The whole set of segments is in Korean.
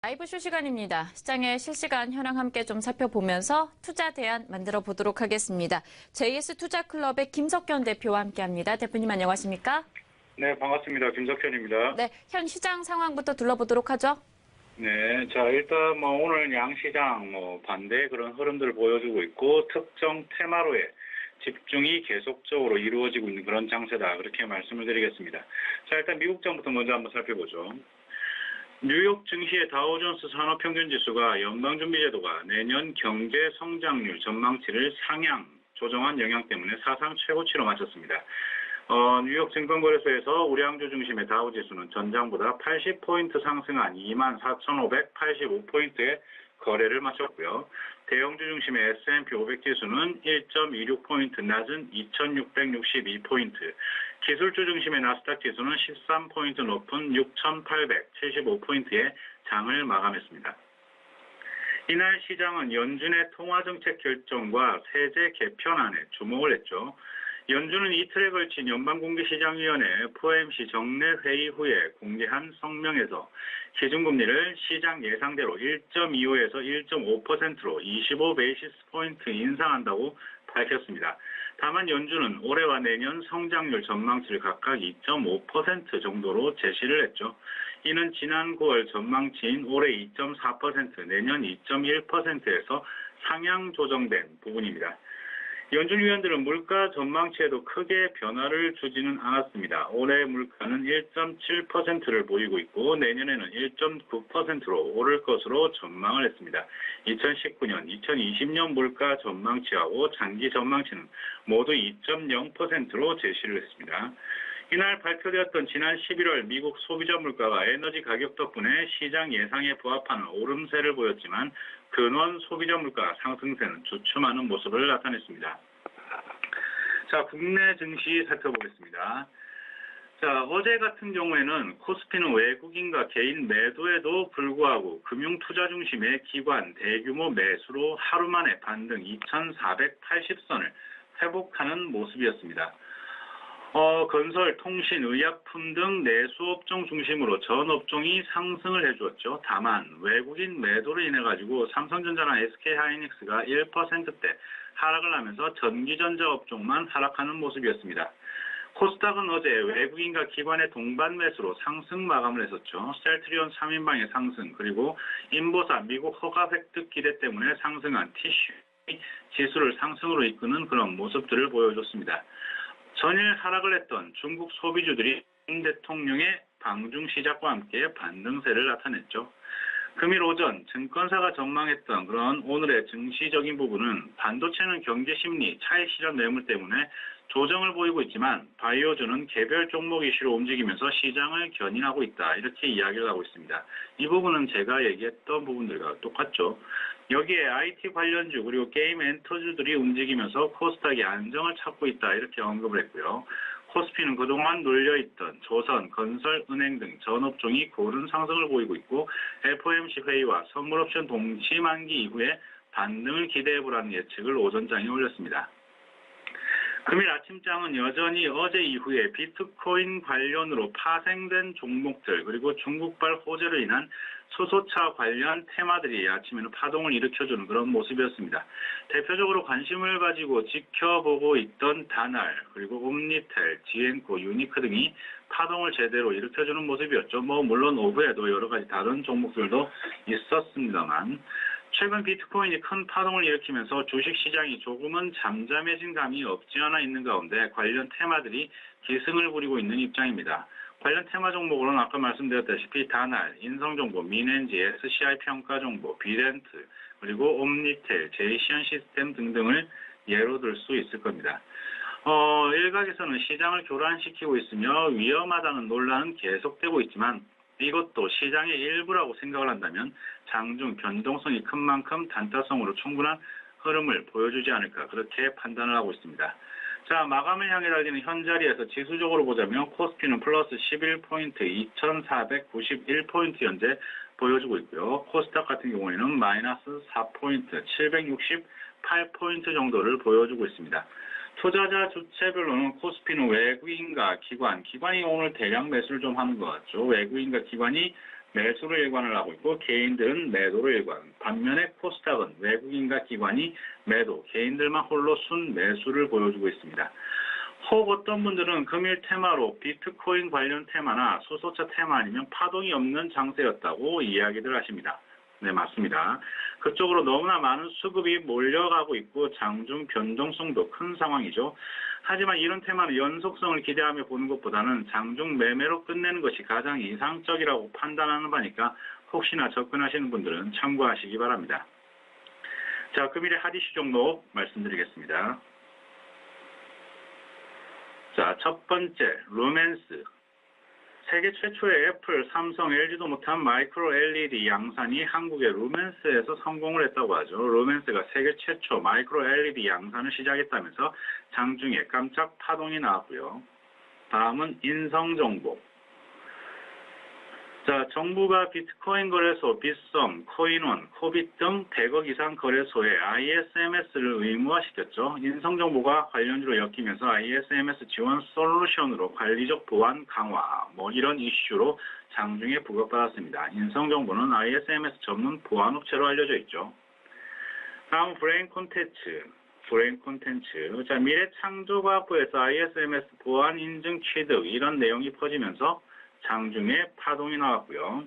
라이브 쇼 시간입니다. 시장의 실시간 현황 함께 좀 살펴보면서 투자 대안 만들어 보도록 하겠습니다. JS투자클럽의 김석현 대표와 함께합니다. 대표님 안녕하십니까? 네, 반갑습니다. 김석현입니다. 네, 현 시장 상황부터 둘러보도록 하죠. 네, 자 일단 오늘 양시장 반대 그런 흐름들을 보여주고 있고 특정 테마로의 집중이 계속적으로 이루어지고 있는 그런 장세다 그렇게 말씀을 드리겠습니다. 자 일단 미국장부터 먼저 한번 살펴보죠. 뉴욕 증시의 다우존스 산업평균지수가 연방준비제도가 내년 경제 성장률 전망치를 상향 조정한 영향 때문에 사상 최고치로 마쳤습니다. 뉴욕 증권거래소에서 우량주 중심의 다우지수는 전장보다 80포인트 상승한 24,585포인트의 거래를 마쳤고요. 대형주 중심의 S&P 500지수는 1.26포인트 낮은 2,662포인트, 기술주 중심의 나스닥 지수는 13포인트 높은 6,875포인트의 장을 마감했습니다. 이날 시장은 연준의 통화정책 결정과 세제 개편안에 주목을 했죠. 연준은 이틀에 걸친 연방공개시장위원회 FOMC 정례 회의 후에 공개한 성명에서 기준금리를 시장 예상대로 1.25에서 1.5%로 25베이시스 포인트 인상한다고 밝혔습니다. 다만 연준은 올해와 내년 성장률 전망치를 각각 2.5% 정도로 제시를 했죠. 이는 지난 9월 전망치인 올해 2.4%, 내년 2.1%에서 상향 조정된 부분입니다. 연준 위원들은 물가 전망치에도 크게 변화를 주지는 않았습니다. 올해 물가는 1.7%를 보이고 있고 내년에는 1.9%로 오를 것으로 전망을 했습니다. 2019년, 2020년 물가 전망치하고 장기 전망치는 모두 2.0%로 제시를 했습니다. 이날 발표되었던 지난 11월 미국 소비자 물가가 에너지 가격 덕분에 시장 예상에 부합하는 오름세를 보였지만 근원 소비자 물가 상승세는 주춤하는 모습을 나타냈습니다. 자, 국내 증시 살펴보겠습니다. 자, 어제 같은 경우에는 코스피는 외국인과 개인 매도에도 불구하고 금융투자 중심의 기관 대규모 매수로 하루 만에 반등 2,480선을 회복하는 모습이었습니다. 건설, 통신, 의약품 등 내수업종 중심으로 전 업종이 상승을 해주었죠. 다만 외국인 매도로 인해 가지고 삼성전자나 SK하이닉스가 1%대 하락을 하면서 전기전자 업종만 하락하는 모습이었습니다. 코스닥은 어제 외국인과 기관의 동반 매수로 상승 마감을 했었죠. 셀트리온 3인방의 상승 그리고 인보사 미국 허가 획득 기대 때문에 상승한 티슈 지수를 상승으로 이끄는 그런 모습들을 보여줬습니다. 전일 하락을 했던 중국 소비주들이 문 대통령의 방중 시작과 함께 반등세를 나타냈죠. 금일 오전 증권사가 전망했던 그런 오늘의 증시적인 부분은 반도체는 경제 심리, 차익 실현 매물 때문에 조정을 보이고 있지만 바이오주는 개별 종목 이슈로 움직이면서 시장을 견인하고 있다. 이렇게 이야기를 하고 있습니다. 이 부분은 제가 얘기했던 부분들과 똑같죠. 여기에 IT 관련주 그리고 게임 엔터주들이 움직이면서 코스닥이 안정을 찾고 있다. 이렇게 언급을 했고요. 코스피는 그동안 눌려있던 조선, 건설, 은행 등 전업종이 고른 상승을 보이고 있고 FOMC 회의와 선물옵션 동시 만기 이후에 반등을 기대해보라는 예측을 오전장에 올렸습니다. 금일 아침장은 여전히 어제 이후에 비트코인 관련으로 파생된 종목들 그리고 중국발 호재로 인한 수소차 관련 테마들이 아침에는 파동을 일으켜주는 그런 모습이었습니다. 대표적으로 관심을 가지고 지켜보고 있던 다날 그리고 옴니텔, 지엔코, 유니크 등이 파동을 제대로 일으켜주는 모습이었죠. 물론 오후에도 여러 가지 다른 종목들도 있었습니다만 최근 비트코인이 큰 파동을 일으키면서 주식시장이 조금은 잠잠해진 감이 없지 않아 있는 가운데 관련 테마들이 기승을 부리고 있는 입장입니다. 관련 테마 종목으로는 아까 말씀드렸다시피 다날, 인성정보, 민엔지, SCI 평가정보, 비렌트, 그리고 옴니텔, 제이시언 시스템 등등을 예로 들 수 있을 겁니다. 일각에서는 시장을 교란시키고 있으며 위험하다는 논란은 계속되고 있지만 이것도 시장의 일부라고 생각을 한다면 장중 변동성이 큰 만큼 단타성으로 충분한 흐름을 보여주지 않을까 그렇게 판단을 하고 있습니다. 자, 마감을 향해 달리는 현자리에서 지수적으로 보자면 코스피는 플러스 11포인트 2491포인트 현재 보여주고 있고요. 코스닥 같은 경우에는 마이너스 4포인트 768포인트 정도를 보여주고 있습니다. 투자자 주체별로는 코스피는 외국인과 기관이 오늘 대량 매수를 좀 하는 것 같죠. 외국인과 기관이 매수를 일관을 하고 있고 개인들은 매도를 일관. 반면에 코스닥은 외국인과 기관이 매도, 개인들만 홀로 순 매수를 보여주고 있습니다. 혹 어떤 분들은 금일 테마로 비트코인 관련 테마나 수소차 테마 아니면 파동이 없는 장세였다고 이야기들 하십니다. 네, 맞습니다. 그쪽으로 너무나 많은 수급이 몰려가고 있고 장중 변동성도 큰 상황이죠. 하지만 이런 테마는 연속성을 기대하며 보는 것보다는 장중 매매로 끝내는 것이 가장 이상적이라고 판단하는 바니까 혹시나 접근하시는 분들은 참고하시기 바랍니다. 자, 금일의 핫 이슈 종목 말씀드리겠습니다. 자, 첫 번째, 루멘스. 세계 최초의 애플, 삼성, LG도 못한 마이크로 LED 양산이 한국의 루멘스에서 성공을 했다고 하죠. 루멘스가 세계 최초 마이크로 LED 양산을 시작했다면서 장중에 깜짝 파동이 나왔고요. 다음은 인성정보. 자, 정부가 비트코인 거래소, 빗썸, 코인원, 코빗 등 100억 이상 거래소에 ISMS를 의무화시켰죠. 인성정보가 관련주로 엮이면서 ISMS 지원 솔루션으로 관리적 보안 강화, 이런 이슈로 장중에 부각받았습니다. 인성정보는 ISMS 전문 보안업체로 알려져 있죠. 다음 브레인 콘텐츠. 자, 미래창조과학부에서 ISMS 보안 인증 취득 이런 내용이 퍼지면서 장중에 파동이 나왔고요.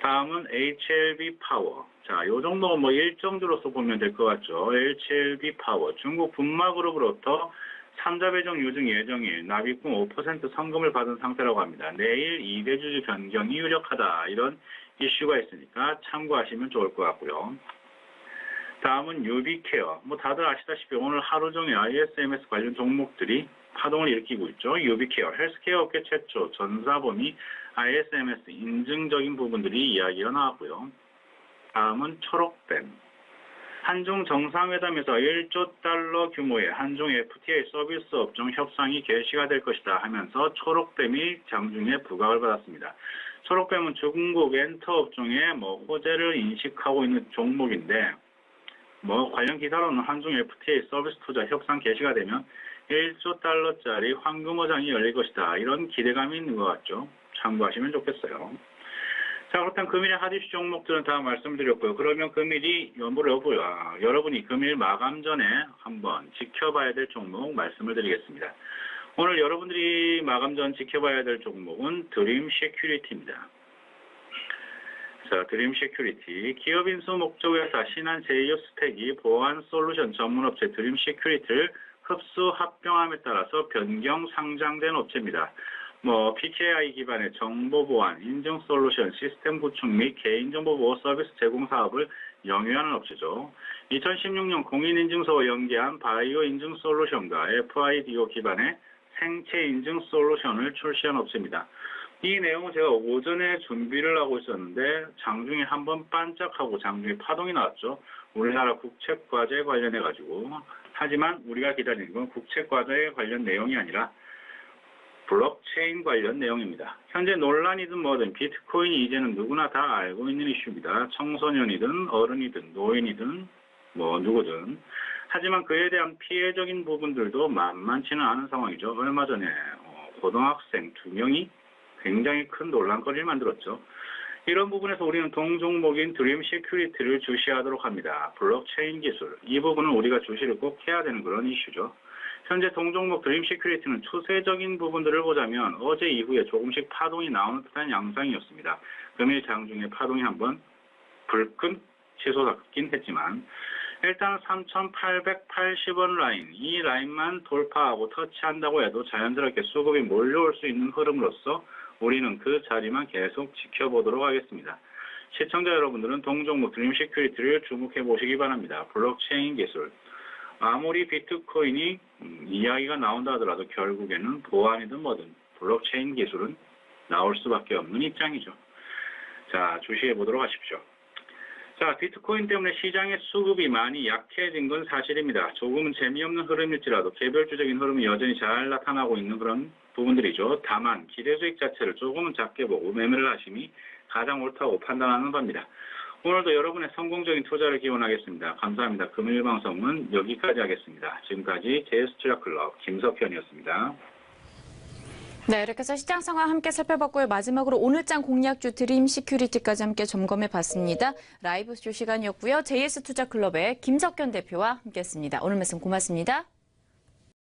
다음은 HLB 파워. 자, 요 정도는 일정주로서 보면 될 것 같죠. HLB 파워. 중국 분마그룹으로부터 3자 배정 요청 예정일, 납입금 5% 성금을 받은 상태라고 합니다. 내일 2대주주 변경이 유력하다. 이런 이슈가 있으니까 참고하시면 좋을 것 같고요. 다음은 유비케어. 다들 아시다시피 오늘 하루 종일 ISMS 관련 종목들이 파동을 일으키고 있죠. 유비케어, 헬스케어 업계 최초 전사범위 ISMS 인증적인 부분들이 이야기가 나왔고요. 다음은 초록뱀. 한중 정상회담에서 1조 달러 규모의 한중 FTA 서비스 업종 협상이 개시가 될 것이다 하면서 초록뱀이 장중에 부각을 받았습니다. 초록뱀은 중국 엔터 업종의 호재를 인식하고 있는 종목인데 관련 기사로는 한중 FTA 서비스 투자 협상 개시가 되면 1조 달러짜리 황금어장이 열릴 것이다. 이런 기대감이 있는 것 같죠. 참고하시면 좋겠어요. 자, 그렇다면 금일의 핫 이슈 종목들은 다 말씀드렸고요. 그러면 금일이 여러분이 금일 마감 전에 한번 지켜봐야 될 종목 말씀을 드리겠습니다. 오늘 여러분들이 마감 전 지켜봐야 될 종목은 드림 세큐리티입니다. 자, 드림 세큐리티. 기업 인수 목적회사 신한 제이어스텍이 보안 솔루션 전문업체 드림 세큐리티를 흡수 합병함에 따라서 변경 상장된 업체입니다. PKI 기반의 정보보안, 인증 솔루션, 시스템 구축 및 개인정보 보호 서비스 제공 사업을 영위하는 업체죠. 2016년 공인인증서와 연계한 바이오 인증 솔루션과 FIDO 기반의 생체 인증 솔루션을 출시한 업체입니다. 이 내용은 제가 오전에 준비를 하고 있었는데 장중에 한번 반짝하고 장중에 파동이 나왔죠. 우리나라 국책과제 관련해가지고. 하지만 우리가 기다리는 건 국책과제 관련 내용이 아니라 블록체인 관련 내용입니다. 현재 논란이든 비트코인이 이제는 누구나 다 알고 있는 이슈입니다. 청소년이든 어른이든 노인이든 누구든. 하지만 그에 대한 피해적인 부분들도 만만치는 않은 상황이죠. 얼마 전에 고등학생 2명이 굉장히 큰 논란거리를 만들었죠. 이런 부분에서 우리는 동종목인 드림 세큐리티를 주시하도록 합니다. 블록체인 기술. 이 부분은 우리가 주시를 꼭 해야 되는 그런 이슈죠. 현재 동종목 드림 세큐리티는 추세적인 부분들을 보자면 어제 이후에 조금씩 파동이 나오는 듯한 양상이었습니다. 금일 장중에 파동이 한번 불끈 치솟았긴 했지만 일단 3,880원 라인, 이 라인만 돌파하고 터치한다고 해도 자연스럽게 수급이 몰려올 수 있는 흐름으로서 우리는 그 자리만 계속 지켜보도록 하겠습니다. 시청자 여러분들은 동종목 드림 세큐리티를 주목해 보시기 바랍니다. 블록체인 기술. 아무리 비트코인이 이야기가 나온다 하더라도 결국에는 보안이든 블록체인 기술은 나올 수밖에 없는 입장이죠. 자, 주시해 보도록 하십시오. 자, 비트코인 때문에 시장의 수급이 많이 약해진 건 사실입니다. 조금은 재미없는 흐름일지라도 개별주적인 흐름이 여전히 잘 나타나고 있는 그런 부분들이죠. 다만 기대 수익 자체를 조금은 작게 보고 매매를 하심이 가장 옳다고 판단하는 바입니다. 오늘도 여러분의 성공적인 투자를 기원하겠습니다. 감사합니다. 금요일 방송은 여기까지 하겠습니다. 지금까지 JS투자클럽 김석현이었습니다. 네, 이렇게 해서 시장 상황 함께 살펴봤고요. 마지막으로 오늘장 공략주 드림 시큐리티까지 함께 점검해 봤습니다. 라이브 쇼 시간이었고요. JS투자클럽의 김석현 대표와 함께했습니다. 오늘 말씀 고맙습니다.